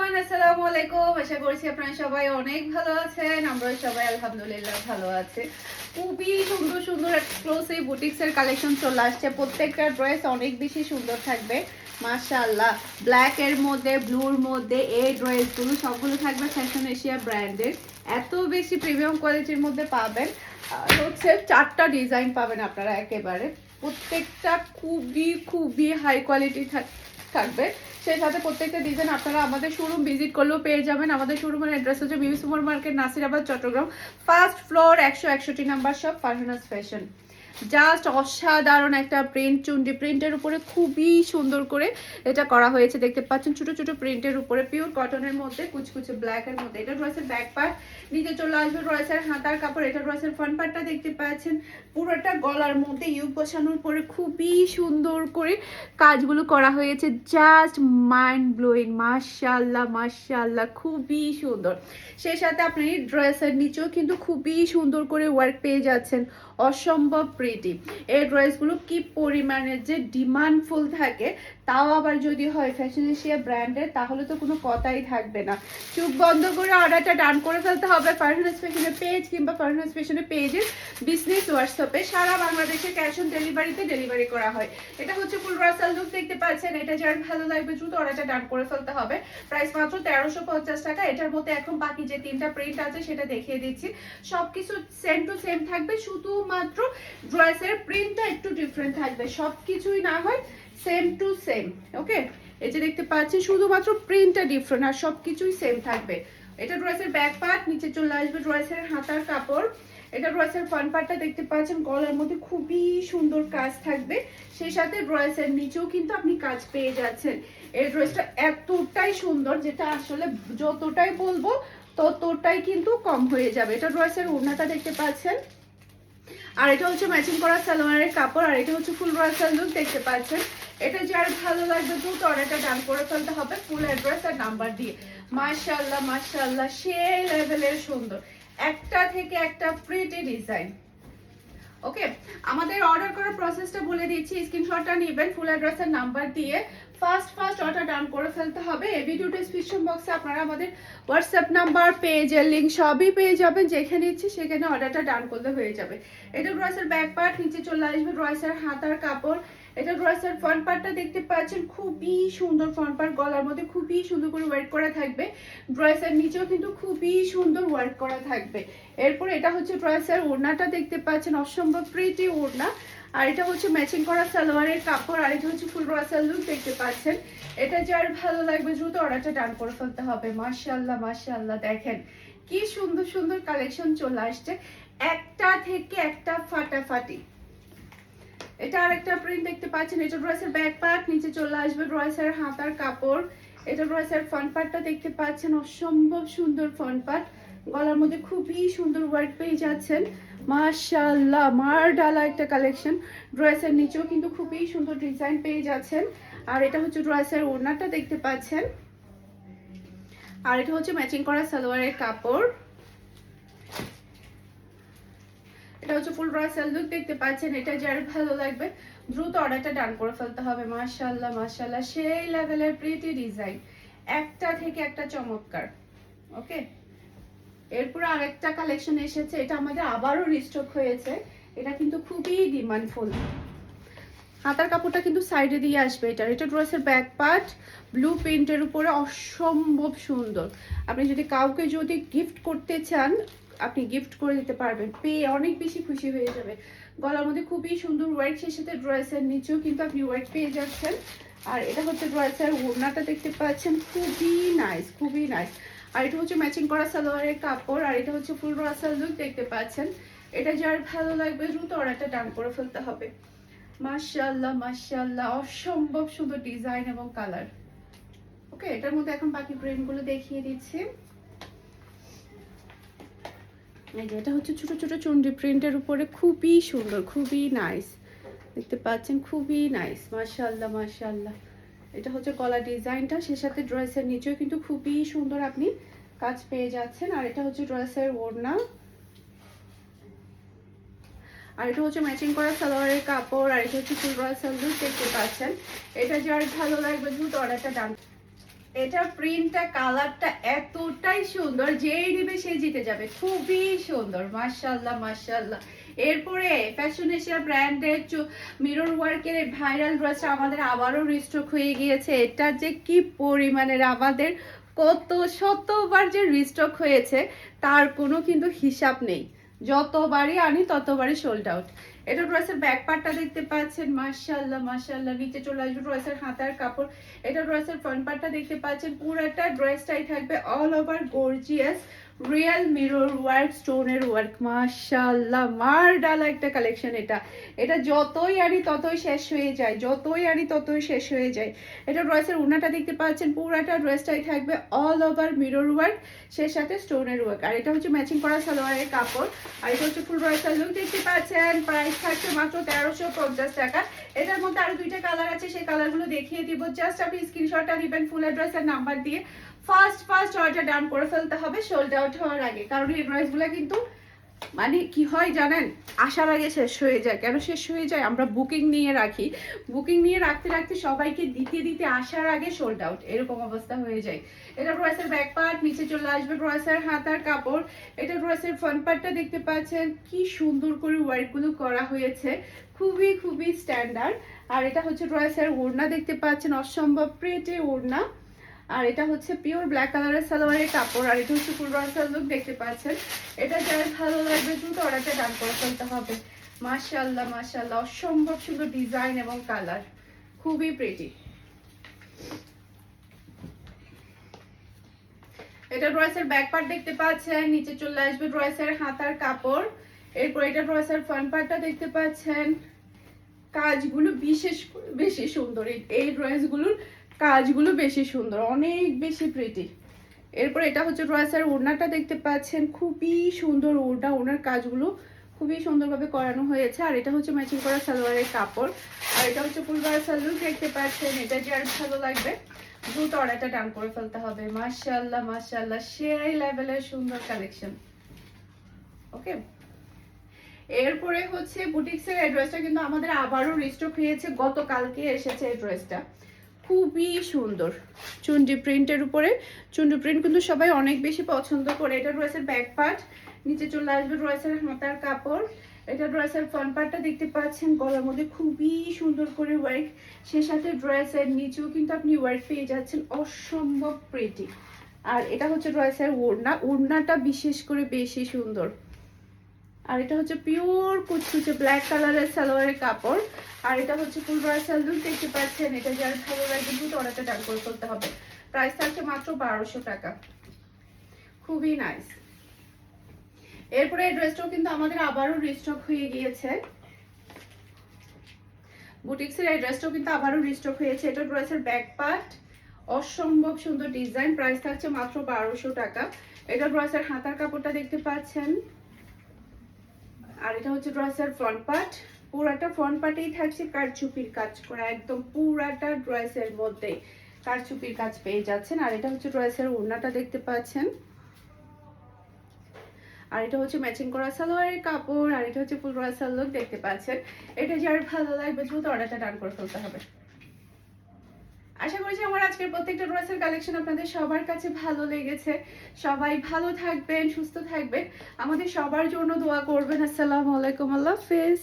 Everyone, আসসালামু আলাইকুম। আশা করছি আপনারা সবাই অনেক ভালো আছেন। আমরা সবাই আলহামদুলিল্লাহ ভালো আছি। খুবই সুন্দর সুন্দর এক্সক্লুসিভ বুটিক্সের কালেকশন চলে আসছে। প্রত্যেকটা ড্রেস অনেক বেশি সুন্দর থাকবে মাশাআল্লাহ। ব্ল্যাক এর মধ্যে, ব্লুর মধ্যে এই ড্রেসগুলো সবগুলো থাকবে ফ্যাশন এশিয়া ব্র্যান্ডের। এত বেশি প্রিমিয়াম কোয়ালিটির মধ্যে পাবেন। আর হচ্ছে 4টা ডিজাইন পাবেন আপনারা একেবারে। প্রত্যেকটা খুবই খুবই হাই কোয়ালিটি থাকবে। সেই সাথে প্রত্যেকটা ডিজাইন আপনারা আমাদের শোরুম ভিজিট করলেও পেয়ে যাবেন। আমাদের শোরুমের অ্যাড্রেস হচ্ছে BB super market, Nasirabad, Chattogram, first floor, 161 number shop, Farhana's fashion. Just অসাধারণ একটা প্রিন্ট, চুন্ডি প্রিন্টের উপরে খুবই সুন্দর করে এটা করা হয়েছে। দেখতে পাচ্ছেন ছোট ছোট প্রিন্টের উপরে, পিওর কটনের মধ্যে, কুচকুচে ব্ল্যাকের মধ্যে। এটা ড্রেসের ব্যাক পার্ট, নিচে চলে আসবে ড্রেসের হাতার কাপড়। এটা ড্রেসের ফ্রন্ট পার্টটা দেখতে পাচ্ছেন পুরোটা গলার মধ্যে ইউক বসানোর পরে খুবই সুন্দর করে কাজগুলো করা হয়েছে। জাস্ট মাইন্ড ব্লোয়িং, মাশাআল্লাহ মাশাআল্লাহ, খুবই সুন্দর। সেই সাথে আপনি ড্রেসের নিচেও কিন্তু খুবই সুন্দর করে ওয়ার্ক পেয়ে যাচ্ছেন, অসম্ভব প্রিটি। এই ড্রেসগুলো কি পরিমাণে যে ডিমান্ডফুল থাকে, তাও আবার যদি হয় ফ্যাশন এশিয়া ব্র্যান্ডের, তাহলে তো কোনো কথাই থাকবে না। চুপ বন্ধ করে অর্ডারটা ডান করে ফেলতে হবে ফারহানাস ফ্যাশনের পেজ কিংবা ফারহানাস ফ্যাশনের পেজের বিজনেস হোয়াটসঅ্যাপে। সারা বাংলাদেশে ক্যাশ অন ডেলিভারিতে ডেলিভারি করা হয়। এটা হচ্ছে ফুল রাসাল লুক দেখতে পাচ্ছেন। এটা যার ভালো লাগবে দ্রুত অর্ডারটা ডান করে ফেলতে হবে। প্রাইস মাত্র 1350 টাকা। এটার মধ্যে এখন বাকি যে 3টা প্রিন্ট আছে সেটা দেখিয়ে দিচ্ছি। সবকিছু সেম টু সেম থাকবে, শুধুমাত্র ড্রেসের প্রিন্টটা একটু ডিফারেন্ট থাকবে। সবকিছুই না হয় সেম টু সেম। ওকে, এই যে দেখতে পাচ্ছি শুধুমাত্র প্রিন্টটা ডিফারেন্ট, আর সবকিছুই সেম থাকবে। এটা ড্রেসের ব্যাক পার্ট, নিচে চলে আসবে ড্রেসের হাতার কাপড়। এটা ড্রেসের ফ্রন্ট পার্টটা দেখতে পাচ্ছেন গলার মধ্যে খুবই সুন্দর কাজ থাকবে। সেই সাথে ড্রেসের নিচেও কিন্তু আপনি কাজ পেয়ে যাচ্ছেন। এই ড্রেসটা এতটাই সুন্দর, যেটা আসলে যতটাই বলবো ততটাই কিন্তু কম হয়ে যাবে। এটা ড্রেসের ওড়নাটা দেখতে পাচ্ছেন, আর এটা হচ্ছে ম্যাচিং করা সালোয়ারের কাপড়, আর এটা হচ্ছে ফুল রাসাল লুক দেখতে পাচ্ছেন। এটা যার ভালো লাগবে দ্রুত অর্ডারটা ডান করে ফেলতে হবে ফুল অ্যাড্রেস আর নাম্বার দিয়ে। মাশাআল্লাহ মাশাআল্লাহ, সেই লেভেলের সুন্দর, একটা থেকে একটা প্রিটি ডিজাইন। ওকে, আমাদের অর্ডার করার প্রসেসটা বলে দিচ্ছি। স্ক্রিনশটটা নেবেন, ফুল অ্যাড্রেস আর নাম্বার দিয়ে ফার্স্ট অর্ডার ডান করে ফেলতে হবে। এই ভিডিও ডেসক্রিপশন বক্সে আপনারা আমাদের হোয়াটসঅ্যাপ নাম্বার, পেজের লিংক সবই পেয়ে যাবেন। যেখানে ইচ্ছে সেখানে অর্ডারটা ডান করলে হয়ে যাবে। এটা ড্রেসের ব্যাক পার্ট, নিচে চলে আসবে ড্রেসের হাতার কাপড়। এটা ড্রেসের ফ্রন্ট পার্টটা দেখতে পাচ্ছেন, খুবই সুন্দর ফ্রন্ট পার্ট, গলার মধ্যে খুবই সুন্দর করে ওয়ার্ক করা থাকবে। ড্রেসের নিচেও কিন্তু খুবই সুন্দর ওয়ার্ক করা থাকবে। এরপর এটা হচ্ছে ড্রেসের ওড়নাটা দেখতে পাচ্ছেন, অসম্ভব প্রিটি ওড়না। আর এটা হচ্ছে ম্যাচিং করা সালোয়ারের কাপড়, আর এটা হচ্ছে ফুল রাসাল লুক দেখতে পাচ্ছেন। এটা যার ভালো লাগবে দ্রুত অর্ডারটা ডান করে ফেলতে হবে। মাশাআল্লাহ মাশাআল্লাহ, দেখেন কি সুন্দর সুন্দর কালেকশন চলে আসছে, একটা থেকে একটা ফাটাফাটি। এটা আরেকটা প্রিন্ট দেখতে পাচ্ছেন। এটা ড্রেসের ব্যাক পার্ট, নিচে চলে আসবে ড্রেসের হাতার কাপড়। এটা ড্রেসের ফ্রন্ট পার্টটা দেখতে পাচ্ছেন, অসম্ভব সুন্দর ফ্রন্ট পার্ট, গলার মধ্যে খুবই সুন্দর ওয়ার্ক পেয়ে যাচ্ছেন। মাশাআল্লাহ, মার ডালা একটা কালেকশন। ড্রেসের নিচেও কিন্তু খুবই সুন্দর ডিজাইন পেয়ে যাচ্ছেন। আর এটা হচ্ছে ড্রেসের ওড়নাটা দেখতে পাচ্ছেন, আর এটা হচ্ছে ম্যাচিং করা সালোয়ারের কাপড়। এটা হচ্ছে ফুল রাসাল লুক দেখতে পাচ্ছেন। এটা যার ভালো লাগবে দ্রুত অর্ডারটা ডান করে ফেলতে হবে। মাশাআল্লাহ মাশাআল্লাহ, সেই লেভেলের প্রিটি ডিজাইন, একটা থেকে একটা চমৎকার। ওকে, এরপর আরেকটা কালেকশন এসেছে, এটা আমাদের আবারও রিস্টক হয়েছে। এটা কিন্তু খুবই ডিমান্ডফুল। হাতার কাপড়টা কিন্তু সাইডে দিয়ে আসবে। এটা ড্রেসের ব্যাক পার্ট, ব্লু প্রিন্টের উপরে, অসম্ভব সুন্দর। আপনি যদি কাউকে যদি গিফট করতে চান, আপনি গিফট করে দিতে পারবেন, পেয়ে অনেক বেশি খুশি হয়ে যাবে। গলার মধ্যে খুবই সুন্দর ওয়ার্ক, সেই সাথে ড্রেসের নিচেও কিন্তু আপনি ওয়ার্ক পেয়ে যাচ্ছেন। আর এটা হচ্ছে ড্রেসের ওড়নাটা দেখতে পাচ্ছেন, খুবই নাইস খুবই নাইস। আর এটা হচ্ছে ম্যাচিং করা সালোয়ারের কাপড়, আর এটা হচ্ছে ফুল রাসাল লুক দেখতে পাচ্ছেন। এটা যার ভালো লাগবে দ্রুত অর্ডারটা ডান করে ফেলতে হবে। মাশাআল্লাহ মাশাআল্লাহ, অসম্ভব সুন্দর ডিজাইন এবং কালার। ওকে, এটার মধ্যে এখন বাকি প্রিন্টগুলো দেখিয়ে দিচ্ছি। এই যে এটা হচ্ছে ছোট ছোট চুন্ডি প্রিন্টের উপরে, খুবই সুন্দর খুবই নাইস দেখতে পাচ্ছেন, খুবই নাইস। মাশাআল্লাহ মাশাআল্লাহ, এটা হচ্ছে গলা ডিজাইনটা। সে সাথে ড্রেসের নিচেও কিন্তু খুবই সুন্দর আপনি কাজ পেয়ে যাচ্ছেন। আর এটা হচ্ছে ড্রেসের ওড়না, আর এটা হচ্ছে ম্যাচিং করা সালোয়ারের কাপড়, আর এটা হচ্ছে ফুল রাসাল লুক দেখতে পাচ্ছেন। এটা যার ভালো লাগবে দ্রুত অর্ডারটা ডান। এটা প্রিন্টটা কালারটা এতটাই সুন্দর, যেই নেবে সে জিতে যাবে, খুবই সুন্দর, মাশাআল্লাহ মাশাআল্লাহ। এরপরে ফ্যাশন এশিয়া ব্র্যান্ডের মিরর ওয়ার্কের ভাইরাল ড্রেসটা আমাদের আবারও রিস্টক হয়ে গিয়েছে। এটা যে কি পরিমাণের আমাদের কত শতবার যে রিস্টক হয়েছে তার কোনো কিন্তু হিসাব নেই, যতবারই আনি ততবারই সোল্ড আউট। এটা ড্রেসের ব্যাক পার্টটা দেখতে পাচ্ছেন, মাশাআল্লাহ মাশাআল্লাহ। নিচে চলে আসবে ড্রেসের হাতার কাপড়। এটা ড্রেসের ফ্রন্ট পার্টটা দেখতে পাচ্ছেন, পুরোটা ড্রেসটাই থাকবে all over gorgeous real mirror work, স্টোনের ওয়ার্ক, মাশাআল্লাহ মারডালা একটা কালেকশন। এটা যতই আনি ততই শেষ হয়ে যায়, যতই আনি ততই শেষ হয়ে যায়। এটা ড্রেসের ওড়নাটা দেখতে পাচ্ছেন, পুরোটা ড্রেসটাই থাকবে অল ওভার মিরর ওয়ার্ক, সেই সাথে স্টোনের ওয়ার্ক। আর এটা হচ্ছে ম্যাচিং করা সালোয়ারের কাপড়। আর এটা হচ্ছে ফুল ড্রেসের লুক দেখতে পাচ্ছেন। প্রাইস থাকছে মাত্র 1350 টাকা। এটার মধ্যে আরো দুইটা কালার আছে, সেই কালারগুলো দেখিয়ে দিব। জাস্ট আপনি স্ক্রিনশটটা দিবেন ফুল অ্যাড্রেস আর নাম্বার দিয়ে। ফার্স্ট অর্ডার ডান করে ফেলতে হবে সোল্ড আউট হওয়ার আগে, কারণ এই ড্রেসগুলো কিন্তু মানে কি হয় জানেন, আসার আগে শেষ হয়ে যায়। কেন শেষ হয়ে যায়? আমরা বুকিং নিয়ে রাখি, বুকিং নিয়ে রাখতে রাখতে সবাইকে দিতে আসার আগে সোল্ড আউট, এরকম অবস্থা হয়ে যায়। এটা ড্রেসের ব্যাক পার্ট, নিচে চলে আসবে ড্রেসের হাতার কাপড়। এটা ড্রেসের ফ্রন্ট পার্টটা দেখতে পাচ্ছেন, কি সুন্দর করে ওয়ার্কগুলো করা হয়েছে, খুবই স্ট্যান্ডার্ড। আর এটা হচ্ছে ড্রেসের ওড়না দেখতে পাচ্ছেন, অসম্ভব প্রিটি ওড়না। আর এটা হচ্ছে পিওর ব্ল্যাক কালারের সালোয়ারের কাপড়। আর এটা হচ্ছে ফুল রসাল লুক দেখতে পাচ্ছেন। এটা যার ভালো লাগবে দ্রুত অর্ডারটা ডান করে ফেলতে হবে। মাশাআল্লাহ মাশাআল্লাহ, অসম্ভব সুন্দর ডিজাইন এবং কালার, খুবই প্রিটি। এটা ড্রেসের ব্যাক পার্ট দেখতে পাচ্ছেন, নিচে চলে আসবে ড্রেসের হাতার কাপড়। এরপর এটা ড্রেসের ফ্রন্ট পার্টটা দেখতে পাচ্ছেন, কাজগুলো বিশেষ করে বেশি সুন্দর, এই ড্রেসগুলোর কাজগুলো বেশি সুন্দর, অনেক বেশি প্রিটি। এরপর এটা হচ্ছে ড্রেসের ওড়নাটা দেখতে পাচ্ছেন, খুবই সুন্দর ওড়না, ওড়নার কাজগুলো খুবই সুন্দরভাবে করানো হয়েছে। আর এটা হচ্ছে ম্যাচিং করা সালোয়ারের কাপড়। আর এটা হচ্ছে ফুল ড্রেসের লুক দেখতে পাচ্ছেন। এটা যার ভালো লাগবে দ্রুত অর্ডারটা ডান করে ফেলতে হবে। মাশাআল্লাহ মাশাআল্লাহ, সেই লেভেলের সুন্দর কালেকশন। ওকে, এরপরে হচ্ছে বুটিক্সের এই ড্রেসটা কিন্তু আমাদের আবারও রিস্টক হয়েছে, গতকালকে এসেছে এই ড্রেসটা, খুবই সুন্দর চুন্ডি প্রিন্টের উপরে। চুন্ডি প্রিন্ট কিন্তু সবাই অনেক বেশি পছন্দ করে। এটা ড্রেসের ব্যাক পার্ট, নিচে চলে আসবে ড্রেসের হাতার কাপড়। এটা ড্রেসের ফ্রন্ট পার্টটা দেখতে পাচ্ছেন, গলার মধ্যে খুবই সুন্দর করে ওয়ার্ক, সে সাথে ড্রেসের নিচেও কিন্তু আপনি ওয়ার্ক পেয়ে যাচ্ছেন, অসম্ভব প্রিটি। আর এটা হচ্ছে ড্রেসের ওড়না, ওড়নাটা বিশেষ করে বেশি সুন্দর। আর এটা হচ্ছে পিওর কুচকুচে ব্ল্যাক কালারের সালোয়ারের কাপড়। আর এটা হচ্ছে ফুল ড্রেসের লুক দেখতে পাচ্ছেন। এটা যার ভালো লাগবে দ্রুত অর্ডারটা ডান করে ফেলতে হবে। প্রাইস থাকছে মাত্র 1200 টাকা, খুবই নাইস। এরপরে এই ড্রেসটাও কিন্তু আমাদের আবারও রিস্টক হয়ে গিয়েছে, বুটিক্সের এই ড্রেসটাও কিন্তু আবারও রিস্টক হয়েছে। এটা ড্রেসের ব্যাক পার্ট, অসম্ভব সুন্দর ডিজাইন, প্রাইস থাকছে মাত্র 1200 টাকা। এটা ড্রেসের হাতার কাপড়টা দেখতে পাচ্ছেন। আর এটা হচ্ছে ড্রেসের ফ্রন্ট পার্ট, পুরাটা ফ্রন্ট পার্টেই থাকছে কারচুপির কাজ করা, একদম পুরাটা ড্রেসের মধ্যে কারচুপির কাজ পেয়ে যাচ্ছেন। আর এটা হচ্ছে ড্রেসের ওড়নাটা দেখতে পাচ্ছেন। আর এটা হচ্ছে ম্যাচিং করা সালোয়ারের কাপড়। আর এটা হচ্ছে ফুল ড্রেসের লুক দেখতে পাচ্ছেন। এটা যার ভালো লাগবে দ্রুত অর্ডারটা ডান করে ফেলতে হবে। আশা করছি আমার আজকের প্রত্যেকটা ড্রেসের কালেকশন আপনাদের সবার কাছে ভালো লেগেছে। সবাই ভালো থাকবেন, সুস্থ থাকবেন, আমাদের সবার জন্য দোয়া করবেন। আসসালামু আলাইকুম, আল্লাহ হাফেজ।